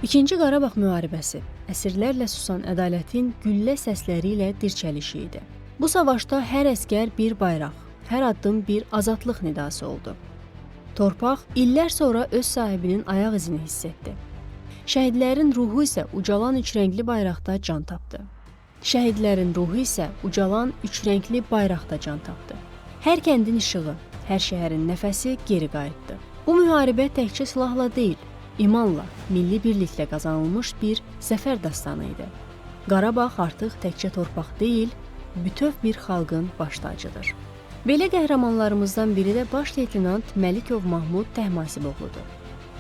İkinci Qarabağ müharibəsi əsrlərlə susan ədalətin güllə səsləri ilə dirçəlişi idi. Bu savaşda hər əsgər bir bayraq, hər addım bir azadlıq nidası oldu. Torpaq illər sonra öz sahibinin ayaq izini hiss etdi. Şəhidlərin ruhu isə ucalan üçrəngli bayraqda can tapdı. Şəhidlərin ruhu isə ucalan üçrəngli bayraqda can tapdı. Hər kəndin işığı, hər şəhərin nəfəsi geri qayıtdı. Bu müharibə təkcə silahla deyil, imanla, milli birliklə qazanılmış bir zəfər dastanı idi. Qarabağ artıq təkcə torpaq deyil, bütöv bir xalqın baş tacıdır. Belə qəhrəmanlarımızdan biri də baş leytenant Məlikov Mahmud Təhmasiboğludur.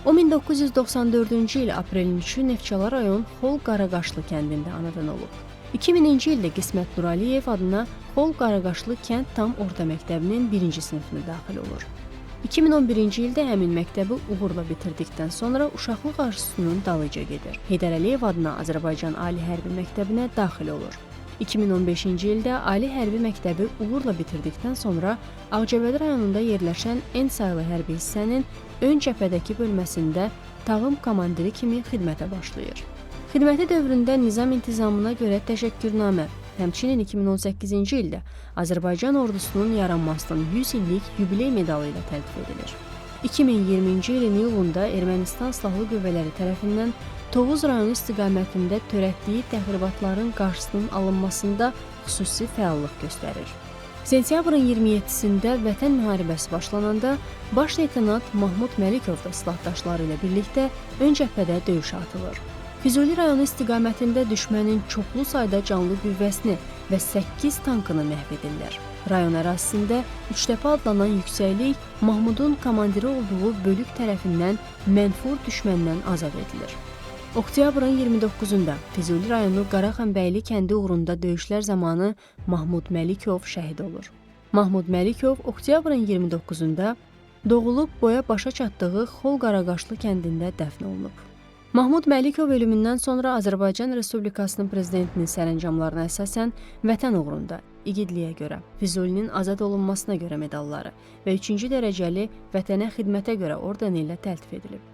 O 1994-cü il aprelin 3-ü Neftçala rayon Xol Qaraqaşlı kəndində anadan olub. 2000-ci ildə Qismət Nuraliyev adına Xol Qaraqaşlı kənd tam orta məktəbinin 1-ci sinifini daxil olur. 2011-ci ildə həmin məktəbi uğurla bitirdikdən sonra uşaqlıq arzusunun dalıca gedir. Heydər Əliyev adına Azərbaycan Ali Hərbi Məktəbinə daxil olur. 2015-ci ildə Ali Hərbi Məktəbi uğurla bitirdikdən sonra Ağcabədi rayonunda yerləşən N saylı hərbi hissənin ön cəbhədəki bölməsində tağım komandiri kimi xidmətə başlayır. Xidməti dövründə nizam intizamına görə təşəkkürnamə, həmçinin 2018-ci ildə Azərbaycan ordusunun yaranmasının 100 illik yubiley medalı ilə təltif edilir. 2020-ci ilin iyulunda Ermənistan Silahlı Qüvvələri tərəfindən Tovuz rayonu istiqamətində törətdiyi təxribatların qarşısının alınmasında xüsusi fəallıq göstərir. Sentyabrın 27-sində Vətən müharibəsi başlananda baş leytenant Mahmud Məlikov da silahdaşları ilə birlikdə ön cəbhədə döyüşə atılır. Füzuli rayonu istiqamətində düşmənin çoxlu sayda canlı qüvvəsini və 8 tankını məhv edirlər. Rayon ərazisində Üçtəpə adlanan yüksəklik Mahmudun komandiri olduğu bölük tərəfindən mənfur düşməndən azad edilir. Oktyabrın 29-da Füzuli rayonu Qaraxanbəyli kəndi uğrunda döyüşlər zamanı Mahmud Məlikov şəhid olur. Mahmud Məlikov oktyabrın 29-da doğulub boya başa çatdığı Xol Qaraqaşlı kəndində dəfn olunub. Mahmud Məlikov ölümündən sonra Azərbaycan Respublikasının prezidentinin sərəncamlarına əsasən Vətən uğrunda, igidliyə görə, Füzulinin azad olunmasına görə medalları və 3-cü dərəcəli Vətənə xidmətə görə ordeni ilə təltif edilib.